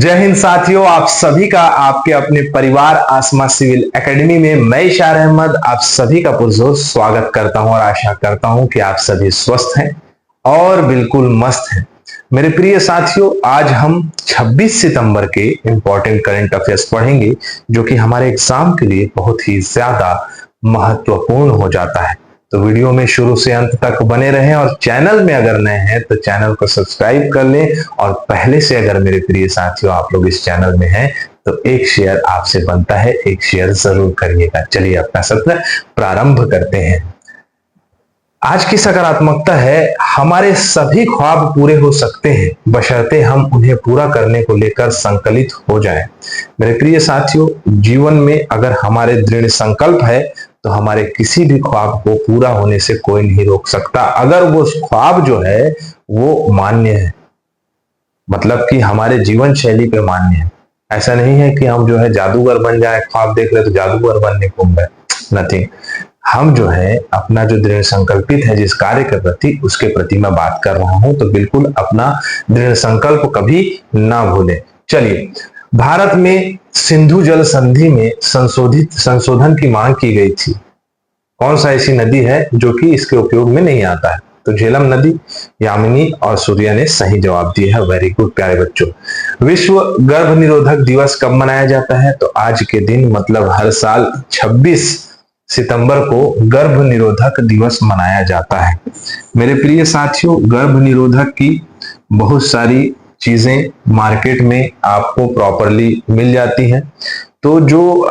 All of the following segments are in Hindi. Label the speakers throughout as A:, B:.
A: जय हिंद साथियों, आप सभी का आपके अपने परिवार आसमा सिविल एकेडमी में मैं इशार अहमद आप सभी का पुरजोर स्वागत करता हूं और आशा करता हूं कि आप सभी स्वस्थ हैं और बिल्कुल मस्त हैं। मेरे प्रिय साथियों, आज हम 26 सितंबर के इंपॉर्टेंट करंट अफेयर्स पढ़ेंगे जो कि हमारे एग्जाम के लिए बहुत ही ज्यादा महत्वपूर्ण हो जाता है। तो वीडियो में शुरू से अंत तक बने रहें और चैनल में अगर नए हैं तो चैनल को सब्सक्राइब कर लें और पहले से अगर मेरे प्रिय साथियों आप लोग इस चैनल में हैं तो एक शेयर आपसे बनता है, एक शेयर जरूर करिएगा। चलिए अपना सत्र प्रारंभ करते हैं। आज की सकारात्मकता है, हमारे सभी ख्वाब पूरे हो सकते हैं बशर्ते हम उन्हें पूरा करने को लेकर संकलित हो जाएं। मेरे प्रिय साथियों, जीवन में अगर हमारे दृढ़ संकल्प है तो हमारे किसी भी ख्वाब को पूरा होने से कोई नहीं रोक सकता, अगर वो ख्वाब जो है वो मान्य है, मतलब कि हमारे जीवन शैली पे मान्य है। ऐसा नहीं है कि हम जो है जादूगर बन जाए, ख्वाब देख रहे तो जादूगर बनने को गए, नथिंग। हम जो है अपना जो दृढ़ संकल्पित है जिस कार्य के प्रति, उसके प्रति मैं बात कर रहा हूं, तो बिल्कुल अपना दृढ़ संकल्प कभी ना भूलें। चलिए, भारत में सिंधु जल संधि में संशोधन की मांग की गई थी। कौन सा ऐसी नदी है जो कि इसके उपयोग में नहीं आता है? तो झेलम नदी, यामिनी और सूर्या ने सही जवाब दिया है। वेरी गुड प्यारे बच्चों। विश्व गर्भ निरोधक दिवस कब मनाया जाता है? तो आज के दिन, मतलब हर साल 26 सितंबर को गर्भ निरोधक दिवस मनाया जाता है। मेरे प्रिय साथियों, गर्भ निरोधक की बहुत सारी चीजें मार्केट में आपको प्रॉपरली मिल जाती हैं। तो जो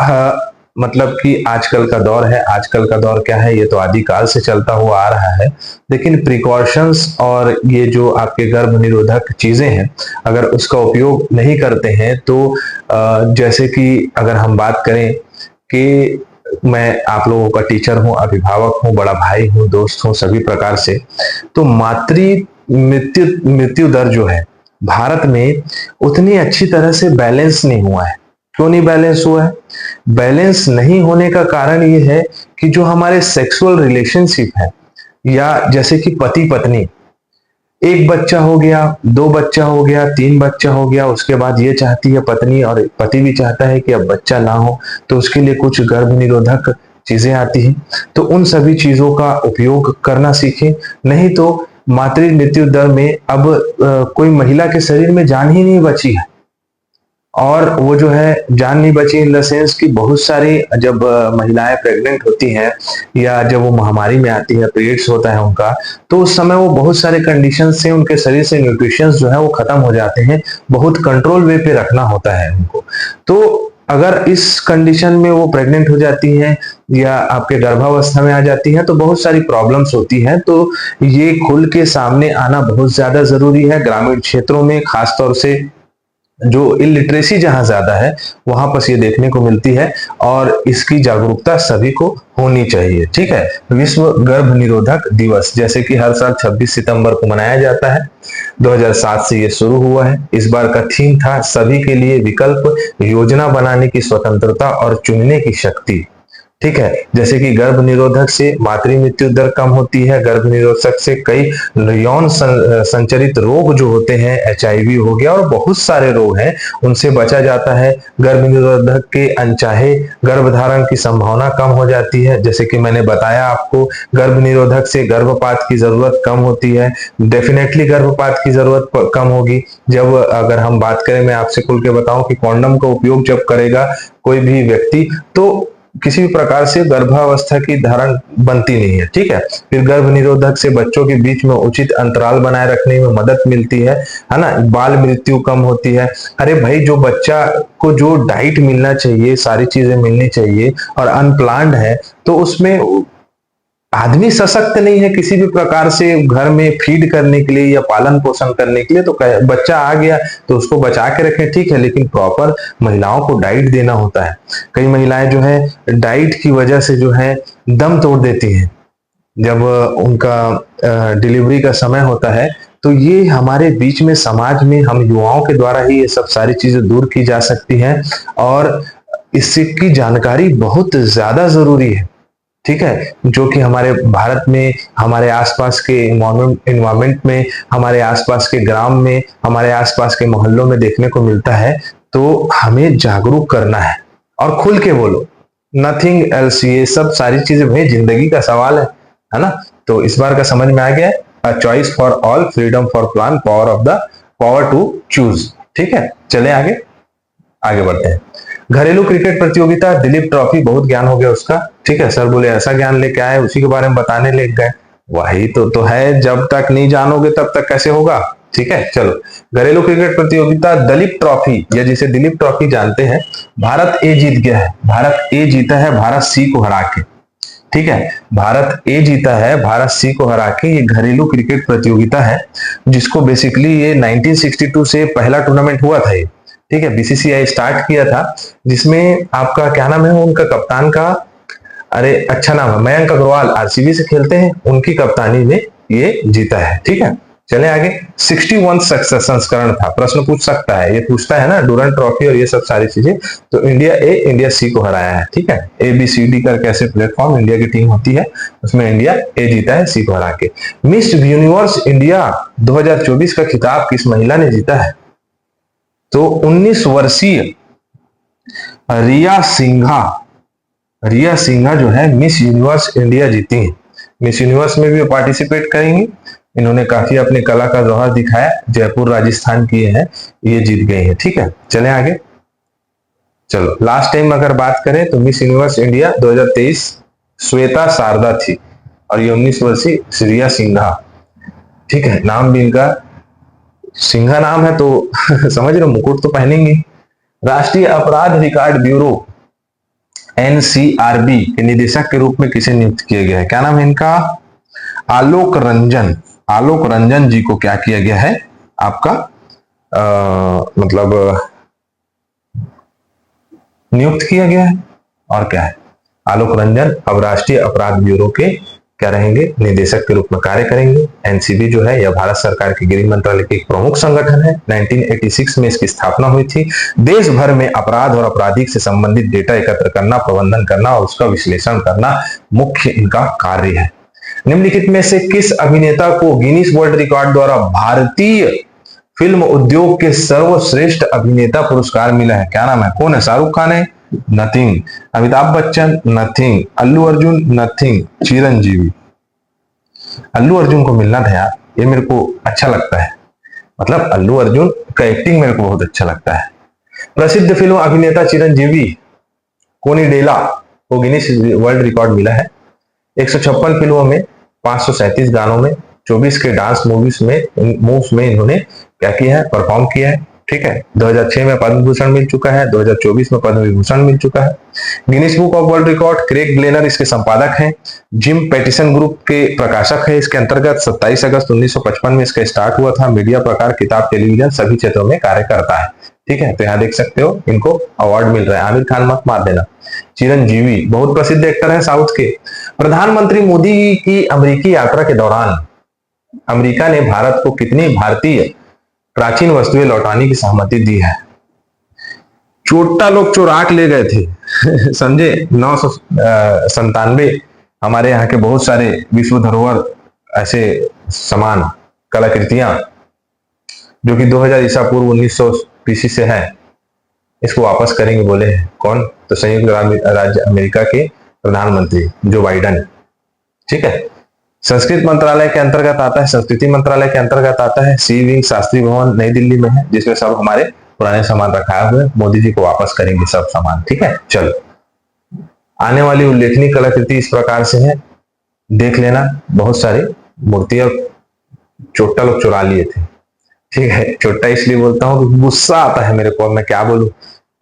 A: मतलब कि आजकल का दौर है, आजकल का दौर क्या है, ये तो आदिकाल से चलता हुआ आ रहा है, लेकिन प्रिकॉशंस और ये जो आपके गर्भ निरोधक चीजें हैं, अगर उसका उपयोग नहीं करते हैं तो जैसे कि अगर हम बात करें कि मैं आप लोगों का टीचर हूं, अभिभावक हूं, बड़ा भाई हूं, दोस्त हूं, सभी प्रकार से, तो मृत्यु दर जो है भारत में उतनी अच्छी तरह से बैलेंस नहीं हुआ है। क्यों नहीं बैलेंस हुआ है? बैलेंस नहीं होने का कारण ये है कि जो हमारे सेक्सुअल रिलेशनशिप है, या जैसे कि पति पत्नी, एक बच्चा हो गया, दो बच्चा हो गया, तीन बच्चा हो गया, उसके बाद ये चाहती है पत्नी और पति भी चाहता है कि अब बच्चा ना हो, तो उसके लिए कुछ गर्भ निरोधक चीजें आती हैं। तो उन सभी चीजों का उपयोग करना सीखें, नहीं तो मातृ मृत्यु दर में अब कोई महिला के शरीर में जान ही नहीं बची है। और वो जो है जान नहीं बची इन द सेंस कि बहुत सारी जब महिलाएं प्रेग्नेंट होती हैं या जब वो महामारी में आती है, पीरियड्स होता है उनका, तो उस समय वो बहुत सारे कंडीशन से उनके शरीर से न्यूट्रिशंस जो है वो खत्म हो जाते हैं। बहुत कंट्रोल वे पे रखना होता है उनको। तो अगर इस कंडीशन में वो प्रेग्नेंट हो जाती हैं या आपके गर्भावस्था में आ जाती हैं तो बहुत सारी प्रॉब्लम्स होती हैं। तो ये खुल के सामने आना बहुत ज्यादा जरूरी है। ग्रामीण क्षेत्रों में खासतौर से जो इलिटरेसी जहां ज्यादा है वहां पर ये देखने को मिलती है और इसकी जागरूकता सभी को होनी चाहिए। ठीक है, विश्व गर्भ निरोधक दिवस जैसे कि हर साल 26 सितंबर को मनाया जाता है। 2007 से ये शुरू हुआ है। इस बार का थीम था सभी के लिए विकल्प, योजना बनाने की स्वतंत्रता और चुनने की शक्ति। ठीक है, जैसे कि गर्भ निरोधक से मातृ मृत्यु दर कम होती है, गर्भ निरोधक से कई यौन संचरित रोग जो होते हैं, HIV हो गया और बहुत सारे रोग हैं, उनसे बचा जाता है। गर्भ निरोधक के अनचाहे गर्भधारण की संभावना कम हो जाती है। जैसे कि मैंने बताया आपको, गर्भ निरोधक से गर्भपात की जरूरत कम होती है। डेफिनेटली गर्भपात की जरूरत कम होगी जब, अगर हम बात करें, मैं आपसे खुल के बताऊं कि कॉन्डम का उपयोग जब करेगा कोई भी व्यक्ति तो किसी भी प्रकार से गर्भावस्था की धारण बनती नहीं है। ठीक है, फिर गर्भ निरोधक से बच्चों के बीच में उचित अंतराल बनाए रखने में मदद मिलती है ना। बाल मृत्यु कम होती है। अरे भाई, जो बच्चा को जो डाइट मिलना चाहिए, सारी चीजें मिलनी चाहिए और अनप्लान्ड है तो उसमें आदमी सशक्त नहीं है किसी भी प्रकार से घर में फीड करने के लिए या पालन पोषण करने के लिए, तो बच्चा आ गया तो उसको बचा के रखें, ठीक है, लेकिन प्रॉपर महिलाओं को डाइट देना होता है। कई महिलाएं जो है डाइट की वजह से जो है दम तोड़ देती हैं जब उनका डिलीवरी का समय होता है। तो ये हमारे बीच में, समाज में हम युवाओं के द्वारा ही ये सब सारी चीजें दूर की जा सकती हैं और इसकी जानकारी बहुत ज्यादा जरूरी है। ठीक है, जो कि हमारे भारत में, हमारे आसपास के इन्वायरमेंट में, हमारे आसपास के ग्राम में, हमारे आसपास के मोहल्लों में देखने को मिलता है। तो हमें जागरूक करना है और खुल के बोलो, नथिंग एल्स। ये सब सारी चीजें भाई जिंदगी का सवाल है ना। तो इस बार का समझ में आ गया, a choice for all, freedom for plan, power of the power to choose. ठीक है, चले आगे आगे बढ़ते हैं। घरेलू क्रिकेट प्रतियोगिता दिलीप ट्रॉफी, बहुत ज्ञान हो गया उसका। ठीक है, सर बोले ऐसा ज्ञान लेके आए, उसी के बारे में बताने लग गए। वही तो है, जब तक नहीं जानोगे तब तक कैसे होगा। ठीक है, चलो। घरेलू क्रिकेट प्रतियोगिता दलीप ट्रॉफी, या जिसे दिलीप ट्रॉफी जानते हैं, भारत ए जीत गया है। भारत ए जीता है भारत सी को हरा के। ठीक है, भारत ए जीता है भारत सी को हरा के। ये घरेलू क्रिकेट प्रतियोगिता है, जिसको बेसिकली ये 1962 से पहला टूर्नामेंट हुआ था ये। ठीक है, बीसीसीआई स्टार्ट किया था, जिसमें आपका क्या नाम है उनका कप्तान का, अरे अच्छा नाम है, मयंक अग्रवाल, आरसीबी से खेलते हैं, उनकी कप्तानी में ये जीता है। ठीक है, चले आगे। 61 सक्सेस संस्करण था, प्रश्न पूछ सकता है, ये पूछता है ना डूरंट ट्रॉफी और ये सब सारी चीजें। तो इंडिया ए इंडिया सी को हराया है। ठीक है, ए बी सी डी करके ऐसे प्लेटफॉर्म इंडिया की टीम होती है, उसमें इंडिया ए जीता है सी को हरा के। मिस यूनिवर्स इंडिया 2024 का खिताब किस महिला ने जीता है? तो 19 वर्षीय रिया सिंघा जो है मिस यूनिवर्स इंडिया जीती है। मिस यूनिवर्स में भी पार्टिसिपेट करेंगी। इन्होंने काफी अपने कला का जौहर दिखाया, जयपुर राजस्थान की है, ये जीत गई है। ठीक है, चले आगे। चलो, लास्ट टाइम अगर बात करें तो Miss Universe India 2023 Shweta Sharda थी, और ये 19 वर्षीय रिया सिंघा। ठीक है, नाम भी इनका सिंघा नाम है तो समझ रहे हो, मुकुट तो पहनेंगे। राष्ट्रीय अपराध रिकॉर्ड ब्यूरो एनसीआरबी के निदेशक के रूप में किसे नियुक्त किया गया है? क्या नाम है इनका? आलोक रंजन जी को क्या किया गया है आपका मतलब नियुक्त किया गया है। और क्या है, आलोक रंजन अब राष्ट्रीय अपराध ब्यूरो के क्या रहेंगे? निदेशक के रूप में कार्य करेंगे। एनसीबी जो है यह भारत सरकार के गृह मंत्रालय के एक प्रमुख संगठन है। 1986 में इसकी स्थापना हुई थी। देश भर में अपराध और अपराधिक से संबंधित डेटा एकत्र करना, प्रबंधन करना और उसका विश्लेषण करना मुख्य इनका कार्य है। निम्नलिखित में से किस अभिनेता को गिनीज वर्ल्ड रिकॉर्ड द्वारा भारतीय फिल्म उद्योग के सर्वश्रेष्ठ अभिनेता पुरस्कार मिला है? क्या नाम है? कौन है? शाहरुख खान है? Nothing. Amitabh Bachchan? Nothing. Allu Arjun? Nothing. Chiranjeevi. Allu Arjun को मिलना था यार, ये मेरे को अच्छा लगता है, मतलब अल्लू अर्जुन का एक्टिंग मेरे को बहुत अच्छा लगता है। प्रसिद्ध फिल्म अभिनेता चिरंजीवी कोनिडेला को गिनीज वर्ल्ड रिकॉर्ड मिला है। 156 फिल्मों में, 537 गानों में, 24 के डांस मूव्स में इन्होंने क्या किया है? परफॉर्म किया है। ठीक है, 2006 में पद्म भूषण मिल चुका है, 2024 में पद्म विभूषण मिल चुका है। Guinness Book of World Record Craig Glenday इसके संपादक हैं। जिम पैटिसन ग्रुप के प्रकाशक है। इसके अंतर्गत 27 अगस्त 1955 में इसका स्टार्ट हुआ था। मीडिया प्रकार, किताब, टेलीविजन सभी क्षेत्रों में कार्य करता है। ठीक है, तो यहाँ देख सकते हो इनको अवार्ड मिल रहा है। आमिर खान मत मार देना। चिरंजीवी बहुत प्रसिद्ध एक्टर है साउथ के। प्रधानमंत्री मोदी की अमेरिकी यात्रा के दौरान अमेरिका ने भारत को कितनी भारतीय प्राचीन वस्तुएं लौटाने की सहमति दी है? चोटा लोग चुरा के ले गए थे समझे। 997 हमारे यहाँ के बहुत सारे विश्व धरोहर ऐसे सामान, कलाकृतियां जो कि 2000 ईसा पूर्व 1900 पीसी से है, इसको वापस करेंगे बोले हैं। कौन? तो संयुक्त राज्य अमेरिका के प्रधानमंत्री जो बाइडन। ठीक है, संस्कृत मंत्रालय के अंतर्गत आता है, संस्कृति मंत्रालय के अंतर्गत आता है। सी विंग शास्त्री भवन नई दिल्ली में है, जिसमें सब हमारे पुराने सामान रखा हुए। मोदी जी को वापस करेंगे सब सामान। ठीक है, चलो। आने वाली उल्लेखनीय कलाकृति इस प्रकार से है, देख लेना। बहुत सारी मूर्तियां चोट्टा लोग चुरा लिए थे। ठीक है, चोट्टा इसलिए बोलता हूँ कि गुस्सा आता है मेरे को, मैं क्या बोलूं।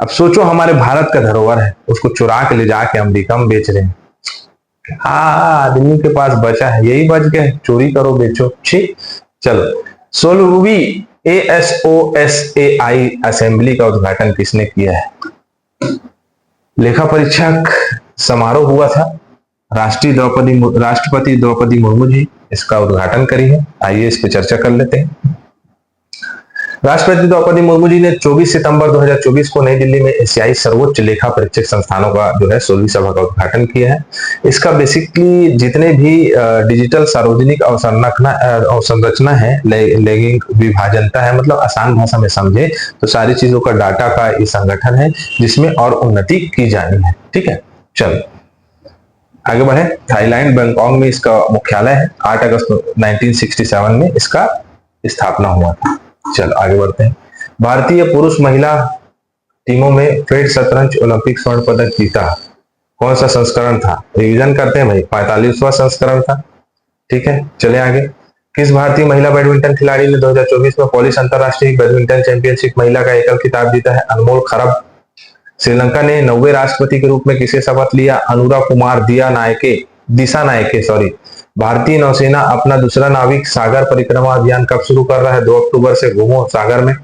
A: अब सोचो हमारे भारत का धरोहर है, उसको चुरा के ले जाके अमेरिका में बेच रहे हैं। हाँ, आदमी के पास बचा है, यही बच गए, चोरी करो बेचो। ठीक, चलो। 16वीं ASOSAI असेंबली का उद्घाटन किसने किया है? लेखा परीक्षक समारोह हुआ था। राष्ट्रपति द्रौपदी मुर्मू जी इसका उद्घाटन करी है। आइए इस पे चर्चा कर लेते हैं। राष्ट्रपति द्रौपदी मुर्मू जी ने 24 सितंबर 2024 को नई दिल्ली में एशियाई सर्वोच्च लेखा परीक्षक संस्थानों का जो है 16वीं सभा का उद्घाटन किया है। इसका बेसिकली जितने भी डिजिटल सार्वजनिक अवसंरचना है, लैंगिक विभाजनता है, मतलब आसान भाषा में समझे तो सारी चीजों का डाटा का ये संगठन है जिसमें और उन्नति की जानी है। ठीक है, चलो आगे बढ़े। थाईलैंड बैंकॉक में इसका मुख्यालय है। 8 अगस्त 1967 में इसका स्थापना हुआ था। चलो आगे बढ़ते हैं। भारतीय पुरुष महिला टीमों में फेड शतरंज ओलंपिक स्वर्ण पदक जीता। कौन सा संस्करण था? रिवीजन करते हैं भाई, 45वां संस्करण था। ठीक है, चले आगे। किस भारतीय महिला बैडमिंटन खिलाड़ी ने 2024 में पोलिश अंतरराष्ट्रीय बैडमिंटन चैंपियनशिप महिला का एकल खिताब जीता है? अनमोल खरब। श्रीलंका ने 90वें राष्ट्रपति के रूप में किसे शपथ लिया? अनुरा कुमार दिसा नायके। भारतीय नौसेना अपना दूसरा नाविक सागर परिक्रमा अभियान कब शुरू कर रहा है? 2 अक्टूबर से घूमो सागर में।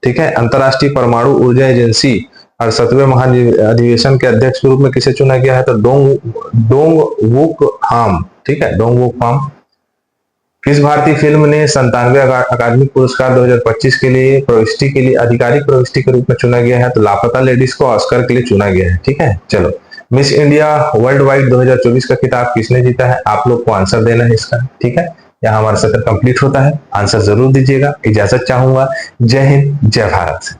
A: ठीक है, अंतरराष्ट्रीय परमाणु ऊर्जा एजेंसी 68वें महाधिवेशन के अध्यक्ष के रूप में किसे चुना गया है? तो डोंग वुक हाम। ठीक है, डोंग वुक हाम। किस भारतीय फिल्म ने 97वें अकादमिक पुरस्कार 2025 के लिए प्रविष्टि के लिए आधिकारिक प्रविष्टि के रूप में चुना गया है? तो लापता लेडीज को ऑस्कर के लिए चुना गया है। ठीक है, चलो। मिस इंडिया वर्ल्ड वाइड 2024 का खिताब किसने जीता है? आप लोग को आंसर देना है इसका। ठीक है, यहाँ हमारा सत्र कंप्लीट होता है। आंसर जरूर दीजिएगा। इजाजत चाहूंगा। जय हिंद, जय भारत।